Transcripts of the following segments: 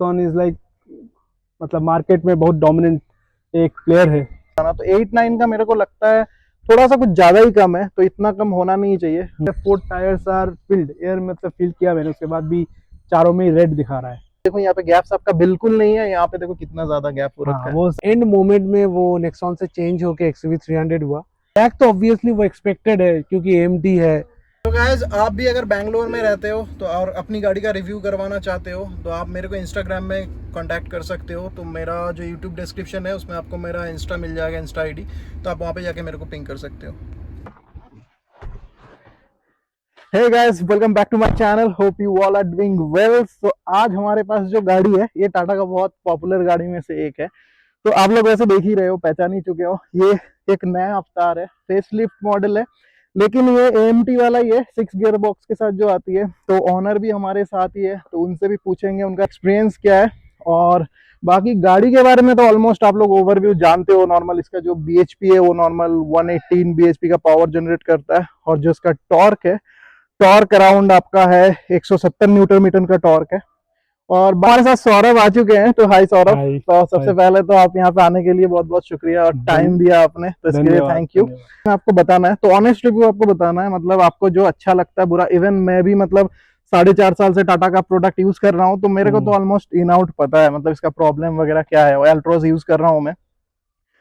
Nexon is like मतलब market में बहुत डोमिनेंट एक प्लेयर है। तो 8-9 का मेरे को लगता है थोड़ा सा कुछ ज्यादा ही कम है, तो इतना कम होना नहीं चाहिए। 4 टायर्स आर फिल्ड एयर, मतलब फिल किया मैंने, उसके बाद भी चारों में रेड दिखा रहा है। देखो यहाँ पे गैप्स आपका बिल्कुल नहीं है, यहाँ पे देखो कितना ज्यादा गैप हो रखा है। वो एंड मोमेंट में वो नेक्सॉन से चेंज होके XUV 300 हुआ। बैक तो ऑब्वियसली वो एक्सपेक्टेड है क्योंकि AMT है। तो गाइस, आप भी अगर बैंगलोर में रहते हो तो और अपनी गाड़ी का रिव्यू करवाना चाहते हो तो आप मेरे को इंस्टाग्राम में कांटेक्ट कर सकते हो। तो मेरा जो यूट्यूब डिस्क्रिप्शन है उसमें आपको मेरा इंस्टा मिल जाएगा, इंस्टा आईडी, तो आप वहाँ पे जाके मेरे को पिंग कर सकते हो। Hey guys, welcome back to my channel, hope you all are doing well. So आज हमारे पास जो गाड़ी है ये टाटा का बहुत पॉपुलर गाड़ी में से एक है। तो आप लोग वैसे देख ही रहे हो, पहचान ही चुके हो, ये एक नया अवतार है, फेसलिफ्ट मॉडल है, लेकिन ये AMT वाला ही है, 6 गियर बॉक्स के साथ जो आती है। तो ऑनर भी हमारे साथ ही है, तो उनसे भी पूछेंगे उनका एक्सपीरियंस क्या है। और बाकी गाड़ी के बारे में तो ऑलमोस्ट आप लोग ओवरव्यू जानते हो। नॉर्मल इसका जो BHP है वो नॉर्मल 118 BHP का पावर जनरेट करता है, और जो इसका टॉर्क है, टॉर्क अराउंड आपका है 170 न्यूटन मीटर का टॉर्क है। और हमारे साथ सौरभ आ चुके हैं, तो हाय सौरभ। तो सबसे पहले तो आप यहाँ पे आने के लिए बहुत बहुत शुक्रिया, और टाइम दिया आपने, तो इसके लिए थैंक यू। आपको बताना है, तो ऑनेस्ट रिव्यू आपको बताना है, मतलब आपको जो अच्छा लगता है, बुरा। इवन मैं भी मतलब 4.5 साल से टाटा का प्रोडक्ट यूज कर रहा हूँ, तो मेरे को तो ऑलमोस्ट इन आउट पता है, मतलब इसका प्रॉब्लम वगैरह क्या है। एल्ट्रोज यूज कर रहा हूँ मैं।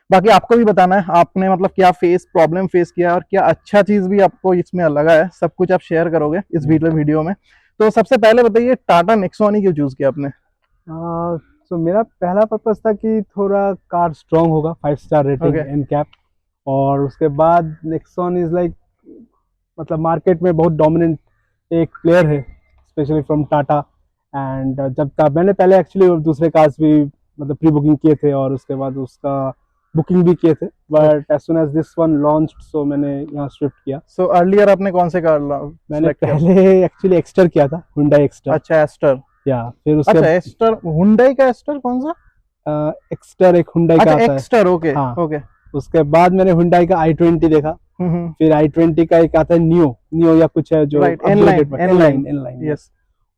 बाकी आपको भी बताना है आपने मतलब क्या प्रॉब्लम फेस किया, और क्या अच्छा चीज भी आपको इसमें लगा है, सब कुछ आप शेयर करोगे इस वीडियो में। तो सबसे पहले बताइए, टाटा नेक्सॉन ही क्यों चूज किया आपने? तो मेरा पहला पर्पस था कि थोड़ा कार स्ट्रांग होगा, 5 स्टार रेटिंग एंड कैप। और उसके बाद नेक्सॉन इज लाइक मतलब मार्केट में बहुत डोमिनेंट एक प्लेयर है, स्पेशली फ्रॉम टाटा। एंड जब तक मैंने पहले एक्चुअली दूसरे कार्स भी मतलब प्री बुकिंग किए थे, और उसके बाद उसका बुकिंग भी किए थे, but as soon as this one launched, so मैंने यहाँ शिफ्ट किया। सो अर्लियर आपने कौन से कार मैंने पहले एक्चुअली एक्स्टर किया था, हुंडई एक्स्टर। अच्छा, एस्टर। या फिर उसके अच्छा, एस्टर, हुंडई का एस्टर कौन सा? एक्स्टर एक हुंडई का आता है। Exter, okay. हाँ, ओके। उसके बाद मैंने हुंडई का i20 देखा। फिर i20 का एक आता है नियो या कुछ है जो एनलाइन। यस।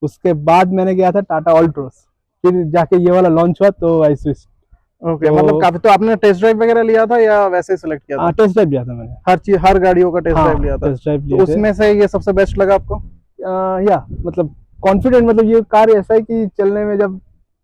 उसके बाद मैंने गया था टाटा ऑल्ट्रोस। फिर जाके ये वाला लॉन्च हुआ, तो आई स्विच। ओके, मतलब काफी। तो आपने टेस्ट ड्राइव वगैरह लिया था या वैसे ही सिलेक्ट किया था? टेस्ट ड्राइव लिया था मैंने, हर चीज, हर गाड़ियों का टेस्ट ड्राइव लिया था। टेस्ट ड्राइव तो उसमें से ये सबसे बेस्ट लगा आपको? या मतलब कॉन्फिडेंट, मतलब ये कार ऐसा है कि चलने में जब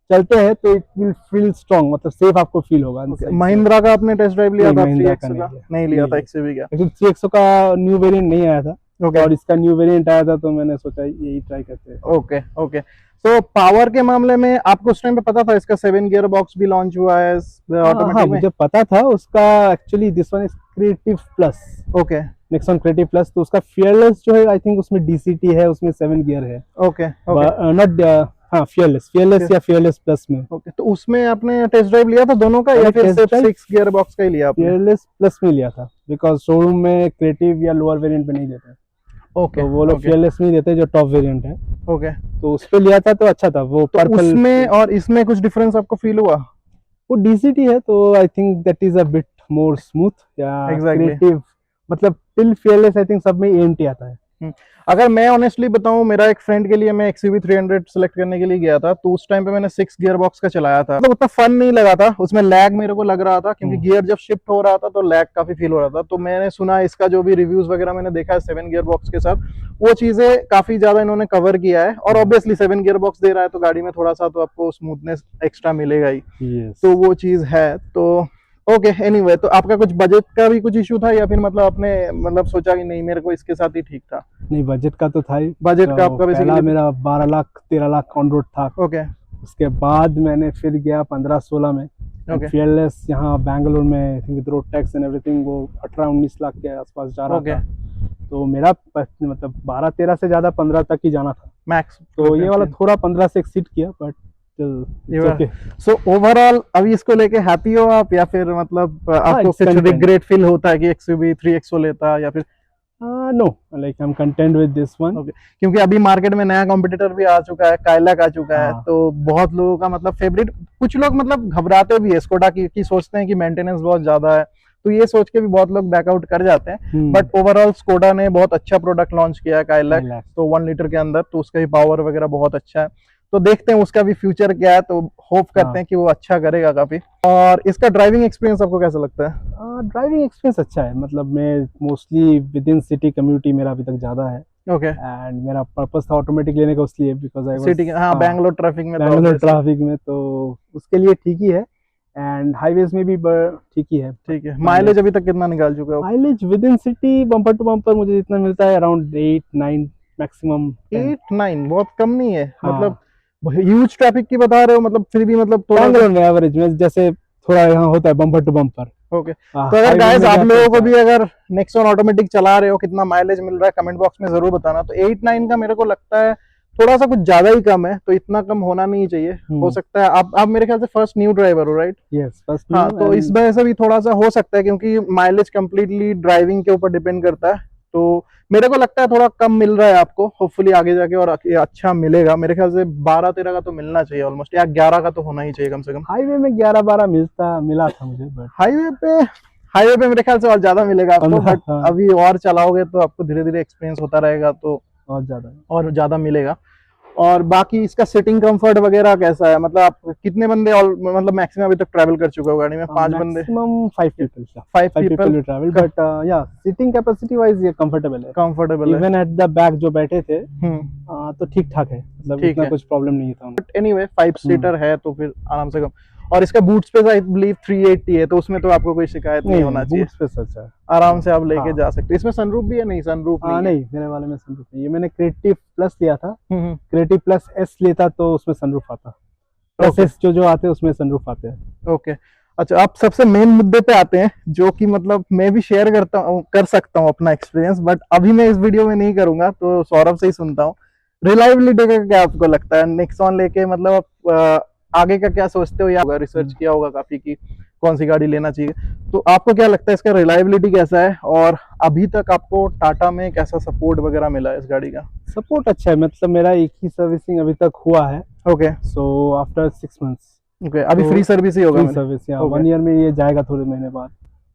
चलते हैं तो इट विल फील स्ट्रांग, मतलब सेफ आपको फील होगा। महिंद्रा का आपने टेस्ट ड्राइव लिया था? महिंद्रा का नहीं लिया था, XUV का। एक्चुअली 3XO का न्यू वेरिएंट नहीं आया था, और इसका न्यू वेरिएंट आया था, तो मैंने सोचा यही ट्राई करते हैं। Okay okay. तो पावर के मामले में आपको उस टाइम पे पता था इसका 7 गियर बॉक्स भी लॉन्च हुआ है ऑटोमेटिक में? मुझे पता था उसका। Actually this one is creative plus. Okay. Nexon creative plus, तो उसका फियरलेस जो है, आई थिंक उसमें DCT है, उसमें 7 गियर है। ओके। नॉट फियरलेस या फियरलेस प्लस में। ओके, तो उसमें आपने टेस्ट ड्राइव लिया था दोनों का, या फिर सिर्फ 6 गियर बॉक्स का ही लिया आपने? फियरलेस प्लस में लिया था, बिकॉज शोरूम में क्रिएटिव या लोअर वेरिएंट में नहीं देते। ओके, तो वो लोग फियरलेस में देते जो टॉप वेरिएंट है। ओके, तो उस पे लिया था, तो अच्छा था वो। तो उसमें और इसमें कुछ डिफरेंस आपको फील हुआ? वो DCT है, तो I think that is a bit more smooth या क्रिएटिव। मतलब टिल फियरलेस आई थिंक सब में AMT आता है। अगर मैं ऑनेस्टली बताऊं, मेरा एक फ्रेंड के लिए मैं XUV 300 सेलेक्ट करने के लिए गया था, तो उस टाइम पे मैंने 6 गियर बॉक्स का चलाया था। तो उतना फन नहीं लगा था, उसमें लैग मेरे को लग रहा था, क्योंकि गियर जब शिफ्ट हो रहा था तो लैग काफी फील हो रहा था। तो मैंने सुना, इसका जो भी रिव्यूज वगैरह मैंने देखा है 7 गियर बॉक्स के साथ, वो चीजें काफी ज्यादा इन्होंने कवर किया है। और ऑब्वियसली 7 गियर बॉक्स दे रहा है तो गाड़ी में थोड़ा सा तो आपको स्मूथनेस एक्स्ट्रा मिलेगा ही। तो वो चीज है। तो ओके, एनीवे, तो आपका कुछ बजट का भी कुछ इशू था, या फिर मतलब आपने मतलब सोचा कि नहीं मेरे को इसके साथ ही ठीक था? नहीं, बजट का तो था ही। बजट का आपका पहला मेरा 12 लाख 13 लाख ऑन रोड था। ओके। उसके बाद मैंने फिर गया 15-16 में फियरलेस, यहाँ बैंगलोर में रोड टैक्स एंड एवरीथिंग वो 18-19 लाख के आसपास जा रहा था। तो मेरा मतलब 12-13 से ज्यादा 15 तक ही जाना था मैक्स। तो ये वाला थोड़ा 15 से एक्सीड किया, बट सो ओवरऑल अभी इसको लेके हैप्पी हो आप, या फिर मतलब आपको कुछ रिग्रेट फील होता है कि XUV 3XO लेता, या फिर? No, like I am content with this one. क्योंकि अभी मार्केट में नया कॉम्पिटिटर भी आ चुका है, काइलैक आ चुका है, तो बहुत लोगों का मतलब फेवरेट। कुछ लोग मतलब घबराते भी है स्कोडा की सोचते हैं कि मेंटेनेंस बहुत ज्यादा है, तो ये सोच के भी बहुत लोग बैकआउट कर जाते हैं। बट ओवरऑल स्कोडा ने बहुत अच्छा प्रोडक्ट लॉन्च किया है, काइलैक, तो 1 लीटर के अंदर, तो उसका ही पावर वगैरह बहुत अच्छा है। तो देखते हैं उसका भी फ्यूचर क्या है, तो होप करते हैं कि वो अच्छा करेगा काफी। और इसका ड्राइविंग एक्सपीरियंस आपको कैसा लगता है? ड्राइविंग एक्सपीरियंस अच्छा है, मतलब मैं mostly with in city community मेरा अभी तक ज़्यादा है। ओके, एंड मेरा पर्पस था ऑटोमेटिक लेने का इसलिए बिकॉज आई वाज सिटी हाँ, बैंगलोर ट्रैफिक में तो बैंगलोर obviously, ट्रैफिक में, तो उसके लिए ठीक ही है। एंड हाईवेज में भी ठीक ही है। ठीक है। माइलेज अभी तक कितना निकाल चुके हो? Mileage within city bumper to bumper मुझे जितना मिलता है अराउंड 8-9 मैक्सिमम 10। 8-9 बहुत कम नहीं है, हाँ। मतलब ह्यूज ट्रैफिक की बता रहे हो, मतलब फिर भी मतलब थोड़ा। बैंगलोर में एवरेज में जैसे थोड़ा यहाँ होता है बम्पर टू बम्पर। ओके, तो अगर गाइस आप लोगों को भी अगर नेक्सॉन ऑटोमेटिक चला रहे हो, कितना माइलेज मिल रहा है कमेंट बॉक्स में जरूर बताना। तो 8-9 का मेरे को लगता है थोड़ा सा कुछ ज्यादा ही कम है, तो इतना कम होना नहीं चाहिए। हो सकता है आप मेरे ख्याल से फर्स्ट न्यू ड्राइवर हो, राइट? Yes, first. हाँ, तो इस वजह से भी थोड़ा सा हो सकता है, क्योंकि माइलेज कंप्लीटली ड्राइविंग के ऊपर डिपेंड करता है। तो मेरे को लगता है थोड़ा कम मिल रहा है आपको, होपफुली आगे जाके और अच्छा मिलेगा। मेरे ख्याल से 12-13 का तो मिलना चाहिए ऑलमोस्ट, या 11 का तो होना ही चाहिए कम से कम। हाईवे में 11-12 मिला था मुझे, बट हाईवे पे मेरे ख्याल से और ज्यादा मिलेगा आपको, बट हाँ। अभी और चलाओगे तो आपको धीरे धीरे एक्सपीरियंस होता रहेगा, तो और ज्यादा मिलेगा। और बाकी इसका सिटिंग कंफर्ट वगैरह कैसा है? मतलब आप कितने बंदे मतलब मैक्सिमम अभी तक ट्रैवल कर चुके हो गाड़ी में? 5 बंदे? Maximum 5 people. 5 people will travel, but या सीटिंग कैपेसिटी वाइज ये कंफर्टेबल है। कंफर्टेबल है। इवन एट द बैक जो बैठे थे तो ठीक ठाक है, मतलब ठीक इतना है। कुछ प्रॉब्लम नहीं था। बट एनीवे 5 सीटर है तो फिर आराम से कम। और इसका बूट स्पेस आई बिलीव 380 है, तो उसमें तो आपको कोई शिकायत नहीं होना चाहिए। बूट स्पेस अच्छा है, आराम से आप लेके हाँ। जा सकते हैं। इसमें सनरूफ भी है? नहीं, सनरूफ नहीं है। नहीं, मेरे वाले में सनरूफ नहीं है। मैंने क्रिएटिव प्लस लिया था, हम्म, क्रिएटिव प्लस एस लेता तो उसमें सनरूफ आता। Plus Okay. एस जो आते हैं उसमें सनरूफ आते हैं। ओके, अच्छा, आप सबसे मेन मुद्दे पे आते हैं, जो कि मतलब मैं भी शेयर कर सकता हूँ अपना एक्सपीरियंस, बट अभी मैं इस वीडियो में नहीं करूंगा, तो सौरभ से ही सुनता हूँ। रिलायबिलिटी का क्या आपको लगता है नेक्सॉन लेके? मतलब आप आगे का क्या सोचते हो, या रिसर्च किया होगा काफी कि कौन सी गाड़ी लेना चाहिए, तो आपको क्या लगता है इसका रिलायबिलिटी कैसा है? और अभी तक आपको टाटा में कैसा सपोर्ट वगैरह मिला है इस गाड़ी का? सपोर्ट अच्छा है, मतलब मेरा एक ही सर्विसिंग अभी तक हुआ है। Okay, so after 6 months. Okay, अभी तो फ्री सर्विस ही होगा? फ्री सर्विस, या Okay. 1 ईयर में ये जाएगा थोड़े महीने बाद।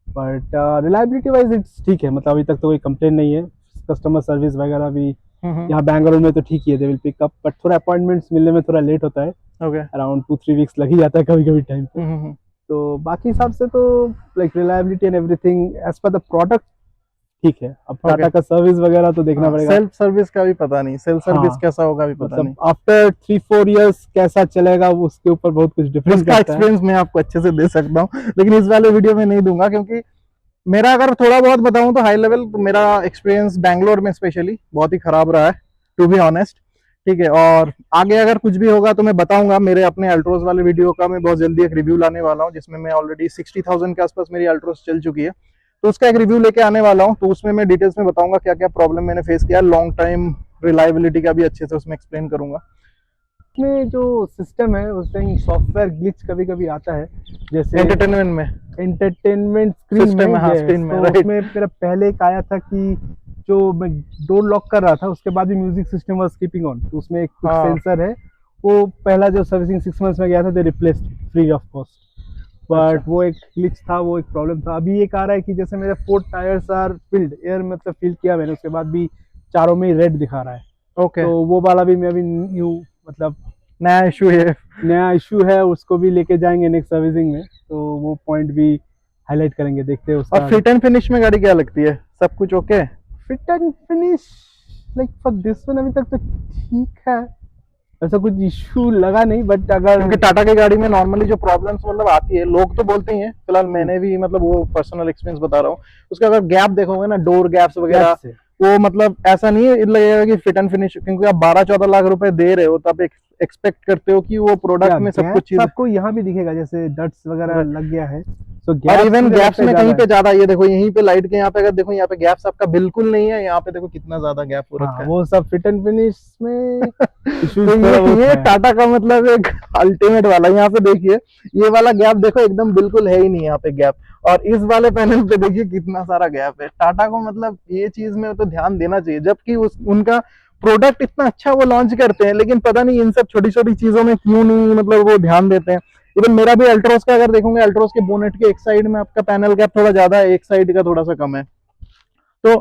बट रिलायबिलिटी वाइज इट्स ठीक है, मतलब अभी तक तो कोई कंप्लेन नहीं है। कस्टमर सर्विस वगैरह भी यहाँ बैंगलोर में तो ठीक ही है, they will pick up, but थोड़ा अपॉइंटमेंट्स मिलने में थोड़ा लेट होता है। ओके, अराउंड 2-3 वीक्स लग ही जाता है कभी कभी टाइम पे। तो बाकी हिसाब से तो like reliability and everything as per the product ठीक है। अब टाटा का सर्विस वगैरह तो देखना पड़ेगा। सेल्फ सर्विस का भी पता नहीं, सेल्फ सर्विस हाँ, कैसा होगा भी पता मतलब नहीं। आफ्टर 3-4 इयर्स कैसा चलेगा उसके ऊपर बहुत कुछ डिफरेंस इसका एक्सपीरियंस मैं आपको अच्छे से दे सकता हूँ, लेकिन इस वाले वीडियो में नहीं दूंगा, क्योंकि मेरा अगर थोड़ा बहुत बताऊं तो हाई लेवल, तो मेरा एक्सपीरियंस बैंगलोर में स्पेशली बहुत ही खराब रहा है, टू बी ऑनेस्ट। ठीक है, और आगे अगर कुछ भी होगा तो मैं बताऊंगा। मेरे अपने अल्ट्रोज वाले वीडियो का मैं बहुत जल्दी एक रिव्यू लाने वाला हूँ, जिसमें मैं ऑलरेडी 60,000 के आसपास मेरी अल्ट्रोज चल चुकी है, तो उसका एक रिव्यू लेके आने वाला हूँ। तो उसमें मैं डिटेल्स में बताऊंगा क्या क्या प्रॉब्लम मैंने फेस किया, लॉन्ग टाइम रिलायबिलिटी का भी अच्छे से उसमें एक्सप्लेन करूंगा। में जो सिस्टम है उसमें सॉफ्टवेयर ग्लिच कभी कभी आता है, जैसे एंटरटेनमेंट स्क्रीन System में। में, हाँ, yes, screen में, तो right. उसमें मेरा पहले एक आया था कि जो मैं डोर लॉक कर रहा था उसके बाद भी music system was keeping on, तो उसमें एक हाँ। सेंसर है। वो पहला जो सर्विसिंग 6 मंथ्स में गया था, they replaced free of cost, but अच्छा। वो एक ग्लिच था, वो एक प्रॉब्लम था। अभी एक आ रहा है कि जैसे मेरे 4 टायर्स आर फिल्ड एयर, मतलब फिल किया मैंने, उसके बाद भी चारों में रेड दिखा रहा है। ओके, तो वो वाला भी मैं अभी न्यू, मतलब नया इशू है, उसको भी लेके जाएंगे नेक्स्ट सर्विसिंग में, तो वो पॉइंट भी हाईलाइट करेंगे, देखते हैं उसका। और फिट एंड फिनिश में गाड़ी क्या लगती है? सब कुछ okay? Fit and finish like for this one अभी तक तो ठीक है, ऐसा कुछ इशू लगा नहीं, बट अगर क्योंकि टाटा की गाड़ी में नॉर्मली जो प्रॉब्लम्स मतलब आती है, लोग तो बोलते ही हैं, फिलहाल मैंने भी मतलब वो पर्सनल एक्सपीरियंस बता रहा हूँ, उसका अगर गैप देखोगे ना, डोर गैप्स वगैरह, वो मतलब ऐसा नहीं है लगेगा कि फिट एंड फिनिश, क्योंकि आप 12-14 लाख रुपए दे रहे हो, तो आप एक्सपेक्ट करते हो कि वो प्रोडक्ट में सब कुछ चीज आपको यहाँ भी दिखेगा, जैसे डट्स वगैरह लग गया है, तो और इवन गैप्स में कहीं पे ज्यादा, ये देखो यहीं पे लाइट के यहाँ पे अगर देखो, यहाँ पे गैप्स आपका बिल्कुल नहीं है, यहाँ पे देखो कितना ज्यादा गैप हो रखा है। वो सब फिट एंड फिनिश में तो ये टाटा का मतलब एक अल्टीमेट वाला, यहाँ पे देखिए ये वाला गैप देखो एकदम बिल्कुल है ही नहीं यहाँ पे गैप, और इस वाले पैनल पे देखिए कितना सारा गैप है। टाटा को मतलब ये चीज में तो ध्यान देना चाहिए, जबकि उनका प्रोडक्ट इतना अच्छा वो लॉन्च करते हैं, लेकिन पता नहीं इन सब छोटी छोटी चीजों में क्यों नहीं मतलब वो ध्यान देते हैं। इवन मेरा भी अल्ट्रोस का अगर देखोगे, अल्ट्रोस के बोनेट के एक साइड में आपका पैनल गैप थोड़ा ज्यादा है, एक साइड का थोड़ा सा कम है। तो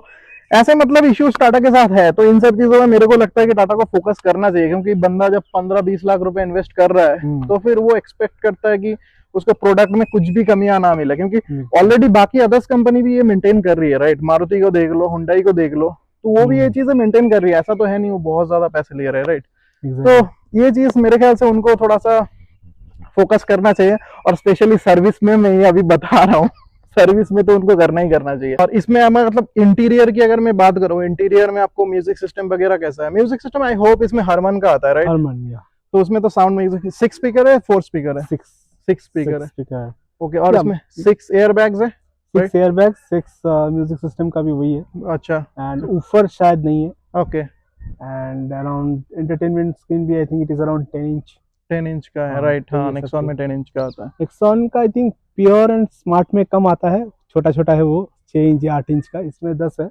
ऐसे मतलब इश्यूज टाटा के साथ है, तो इन सब चीजों में मेरे को लगता है कि टाटा को फोकस करना चाहिए, क्योंकि बंदा जब 15-20 लाख रुपए इन्वेस्ट कर रहा है तो फिर वो एक्सपेक्ट करता है कि उसके प्रोडक्ट में कुछ भी कमियां ना मिले, क्योंकि ऑलरेडी बाकी अदर्स कंपनी भी ये मेंटेन कर रही है, राइट। मारुति को देख लो, हुंडई को देख लो, तो वो भी ये चीजें मेंटेन कर रही है, ऐसा तो है नहीं वो बहुत ज्यादा पैसे ले रहे हैं, राइट। तो ये चीज मेरे ख्याल से उनको थोड़ा सा फोकस करना चाहिए, और स्पेशली सर्विस में मैं ये अभी बता रहा हूँ, सर्विस में तो उनको करना ही करना चाहिए। और इसमें मतलब इंटीरियर की अगर मैं बात करूँ, इंटीरियर में आपको म्यूजिक सिस्टम वगैरह कैसा है? म्यूजिक सिस्टम आई होप इसमें हरमन का आता है, राइट? हरमन, या। तो उसमें तो साउंड म्यूजिक 6 स्पीकर है, 4 स्पीकर है? 6 स्पीकर है। ओके, और इसमें 6 एयर बैग्स है? 6 एयर बैग, 6 म्यूजिक सिस्टम का भी वही है। अच्छा। एंड ऊपर शायद नहीं है। Okay. And around entertainment screen भी I think it is around 10 inch का है, राइट। हाँ, नेक्सॉन में 10 इंच का आता है। नेक्सॉन का I think pure and smart में कम आता है, छोटा छोटा है वो, 6 इंच या 8 इंच का, इसमें 10 है।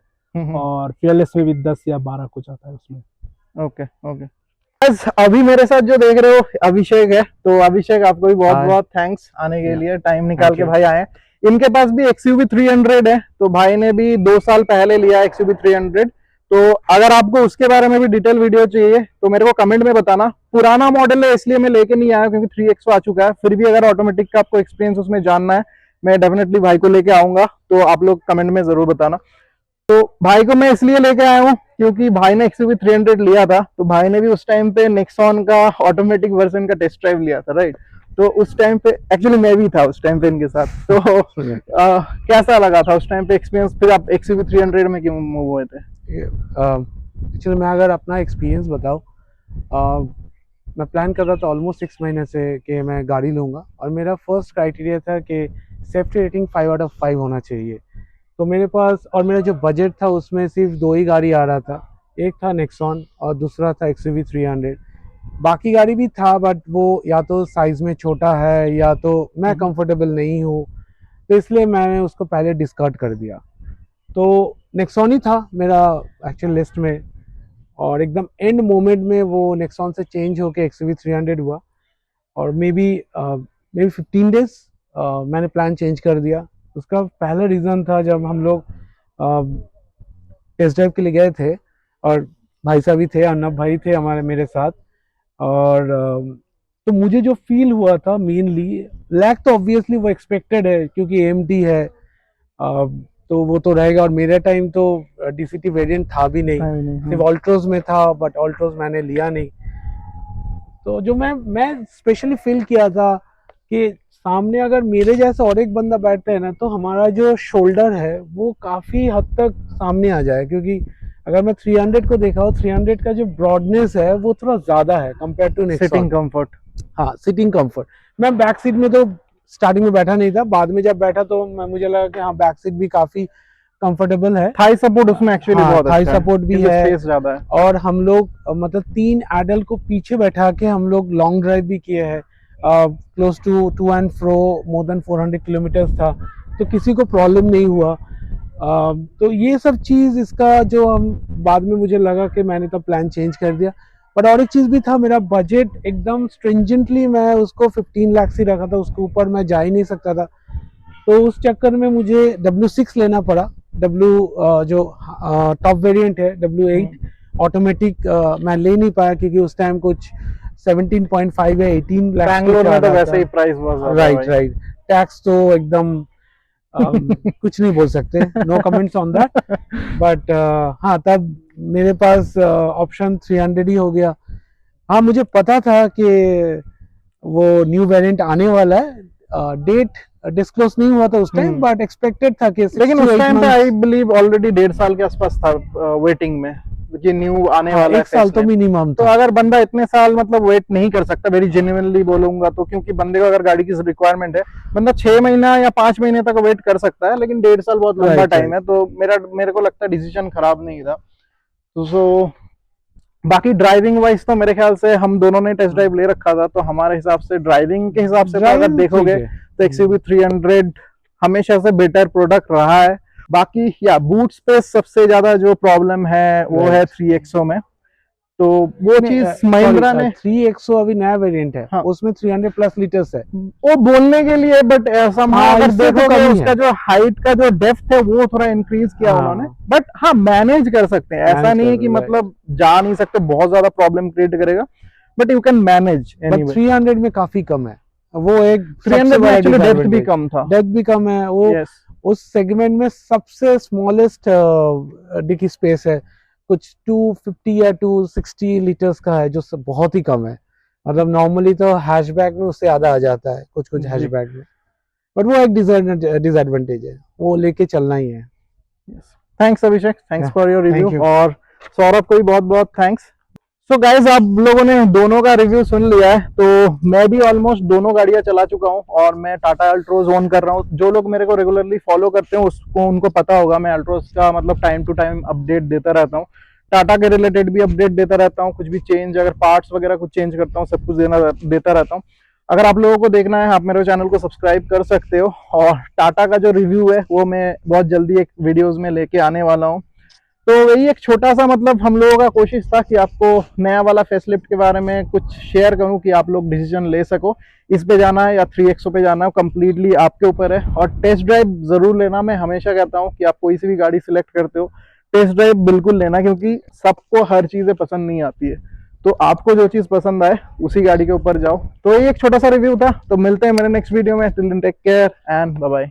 और फियरलेस में भी 10 या 12 कुछ आता है उसमें। Okay okay. बस अभी मेरे साथ जो देख रहे हो अभिषेक है, तो अभिषेक आपको भी बहुत बहुत थैंक्स आने के लिए, टाइम निकाल के भाई आए। इनके पास भी XUV 300 है, तो भाई ने भी 2 साल पहले लिया XUV 300। तो अगर आपको उसके बारे में भी डिटेल वीडियो चाहिए तो मेरे को कमेंट में बताना। पुराना मॉडल है इसलिए मैं लेके नहीं आया, क्योंकि 3XO आ चुका है। फिर भी अगर ऑटोमेटिक का आपको एक्सपीरियंस उसमें जानना है, मैं डेफिनेटली भाई को लेके आऊंगा, तो आप लोग कमेंट में जरूर बताना। तो भाई को मैं इसलिए लेके आया हूँ क्योंकि भाई ने XUV 300 लिया था, तो भाई ने भी उस टाइम पे नेक्सॉन का ऑटोमेटिक वर्जन का टेस्ट ड्राइव लिया था, राइट। तो उस टाइम पे एक्चुअली मैं भी था उस टाइम पे इनके साथ, तो कैसा लगा था उस टाइम पे एक्सपीरियंस? फिर आप XUV 300 में क्यों मूव हुए थे? एक्चुअली मैं अगर अपना एक्सपीरियंस बताऊँ, मैं प्लान कर रहा था ऑलमोस्ट 6 महीने से कि मैं गाड़ी लूँगा, और मेरा फर्स्ट क्राइटेरिया था कि सेफ्टी रेटिंग 5 आउट ऑफ 5 होना चाहिए। तो मेरे पास, और मेरा जो बजट था उसमें सिर्फ 2 ही गाड़ी आ रहा था, एक था नेक्सॉन और दूसरा था XUV 300। बाकी गाड़ी भी था बट वो या तो साइज़ में छोटा है या तो मैं कंफर्टेबल नहीं हूँ, तो इसलिए मैंने उसको पहले डिस्कार्ड कर दिया। तो नेक्सॉन ही था मेरा एक्चुअल लिस्ट में, और एकदम एंड मोमेंट में वो नेक्सॉन से चेंज होके XUV 300 हुआ, और मे बी 15 डेज मैंने प्लान चेंज कर दिया। उसका पहला रीज़न था जब हम लोग टेस्ट ड्राइव के लिए गए थे, और भाई साहब भी थे, अर्नब भाई थे हमारे मेरे साथ, और तो मुझे जो फील हुआ था मेनली, लैग तो ऑब्वियसली वो एक्सपेक्टेड है क्योंकि AMT है, तो वो तो रहेगा। और मेरे टाइम तो DCT वेरिएंट था भी नहीं, सिर्फ ऑल्ट्रोज में था, बट ऑल्ट्रोज मैंने लिया नहीं। तो जो मैं स्पेशली फील किया था कि सामने अगर मेरे जैसा और एक बंदा बैठता है ना, तो हमारा जो शोल्डर है वो काफ़ी हद तक सामने आ जाए, क्योंकि अगर मैं 300 को देखा हो, 300 का जो ब्रॉडनेस है वो थोड़ा ज़्यादा है compare to Nexon. Seating comfort, हाँ सिटिंग कंफर्ट। मैं बैक सीट में तो स्टार्टिंग में बैठा नहीं था, बाद में जब बैठा तो मुझे लगा कि हाँ बैक सीट भी काफ़ी कंफर्टेबल है। थाई सपोर्ट उसमें एक्चुअली बहुत अच्छा है, थाई सपोर्ट भी है, स्पेस ज़्यादा है। और हम लोग मतलब 3 एडल्ट को पीछे बैठा के हम लोग लॉन्ग ड्राइव भी किए हैं, close to and fro more than 400 kilometres था, तो किसी को प्रॉब्लम नहीं हुआ। तो ये सब चीज़ इसका जो हम बाद में मुझे लगा कि मैंने तो प्लान चेंज कर दिया। पर और एक चीज़ भी था, मेरा बजट एकदम स्ट्रिंजेंटली मैं उसको 15 लाख से रखा था, उसके ऊपर मैं जा ही नहीं सकता था। तो उस चक्कर में मुझे W6 लेना पड़ा। जो टॉप वेरिएंट है W8 ऑटोमेटिक मैं ले नहीं पाया, क्योंकि उस टाइम कुछ 17.5 या 18 लाख बैंगलोर में तो वैसे ही प्राइस बहुत राइट। टैक्स तो एकदम कुछ नहीं बोल सकते, no comments on that. But हाँ, तब मेरे पास ऑप्शन 300 ही हो गया। हाँ, मुझे पता था कि वो न्यू वेरिएंट आने वाला है, डेट डिस्क्लोज नहीं हुआ था उस टाइम, बट एक्सपेक्टेड था कि, लेकिन उस टाइम पे आई बिलीव ऑलरेडी 1.5 साल के आसपास था वेटिंग में कि न्यू आने वाला है। 1 साल तो मिनिमम। तो अगर बंदा इतने साल मतलब वेट नहीं कर सकता, वेरी जेन्युइनली बोलूंगा, तो क्योंकि बंदे को अगर गाड़ी की रिक्वायरमेंट है, बंदा 6 महीना या 5 महीने तक वेट कर सकता है, लेकिन 1.5 साल बहुत लंबा टाइम है। तो मेरे को लगता है डिसीजन खराब नहीं था। तो बाकी ड्राइविंग वाइज तो मेरे ख्याल से हम दोनों ने टेस्ट ड्राइव ले रखा था, तो हमारे हिसाब से ड्राइविंग के हिसाब से अगर देखोगे तो XUV 300 हमेशा से बेटर प्रोडक्ट रहा है। बाकी या बूट स्पेस सबसे ज्यादा जो प्रॉब्लम है वो है 3XO में। तो वो चीज महिंद्रा ने 3XO अभी नया वेरिएंट है, हाँ। उसमें 300 प्लस लीटर्स है। वो बोलने के लिए, बट ऐसा हाँ, अगर इससे तो देखोगे कम ही उसका है। जो हाइट का जो डेप्थ है वो थोड़ा इंक्रीज किया हाँ। उन्होंने, बट हाँ मैनेज कर सकते हैं, ऐसा Manage नहीं है कर कि रहे हैं, मतलब जा नहीं सकते, बहुत ज्यादा प्रॉब्लम क्रिएट करेगा, but you can manage but anyway. 300 में काफी कम है, वो एक 300 में एक्चुअली डेप्थ भी कम था। डेप्थ भी कम है, वो यस उस सेगमेंट में सबसे स्मॉलेस्ट डिकी स्पेस है, कुछ 250 या 260 लीटर्स का है, जो बहुत ही कम है। मतलब नॉर्मली तो हैचबैक में उससे ज्यादा आ जाता है कुछ कुछ जी। हैचबैक में, बट वो एक डिसएडवांटेज है, वो लेके चलना ही है। Thanks Abhishek, thanks Yeah, for your thank review, you. और सौरभ को भी बहुत बहुत थैंक्स। सो गाइज, आप लोगों ने दोनों का रिव्यू सुन लिया है, तो मैं भी ऑलमोस्ट दोनों गाड़ियां चला चुका हूं और मैं टाटा अल्ट्रोज ओन कर रहा हूं। जो लोग मेरे को रेगुलरली फॉलो करते हैं उसको उनको पता होगा, मैं अल्ट्रोज का मतलब टाइम टू टाइम अपडेट देता रहता हूं, टाटा के रिलेटेड भी अपडेट देता रहता हूं, कुछ भी चेंज अगर पार्ट्स वगैरह कुछ चेंज करता हूं सब कुछ देता रहता हूं। अगर आप लोगों को देखना है आप मेरे चैनल को सब्सक्राइब कर सकते हो, और टाटा का जो रिव्यू है वो मैं बहुत जल्दी एक वीडियोज में लेके आने वाला हूँ। तो वही एक छोटा सा मतलब हम लोगों का कोशिश था कि आपको नया वाला फेसलिफ्ट के बारे में कुछ शेयर करूं कि आप लोग डिसीजन ले सको, इस पे जाना है या 3XO पे जाना है, कंप्लीटली आपके ऊपर है। और टेस्ट ड्राइव जरूर लेना, मैं हमेशा कहता हूं कि आप कोई सी भी गाड़ी सिलेक्ट करते हो टेस्ट ड्राइव बिल्कुल लेना, क्योंकि सबको हर चीजें पसंद नहीं आती है, तो आपको जो चीज पसंद आए उसी गाड़ी के ऊपर जाओ। तो ये एक छोटा सा रिव्यू था, तो मिलते हैं मेरे नेक्स्ट वीडियो में, till then take care and bye bye.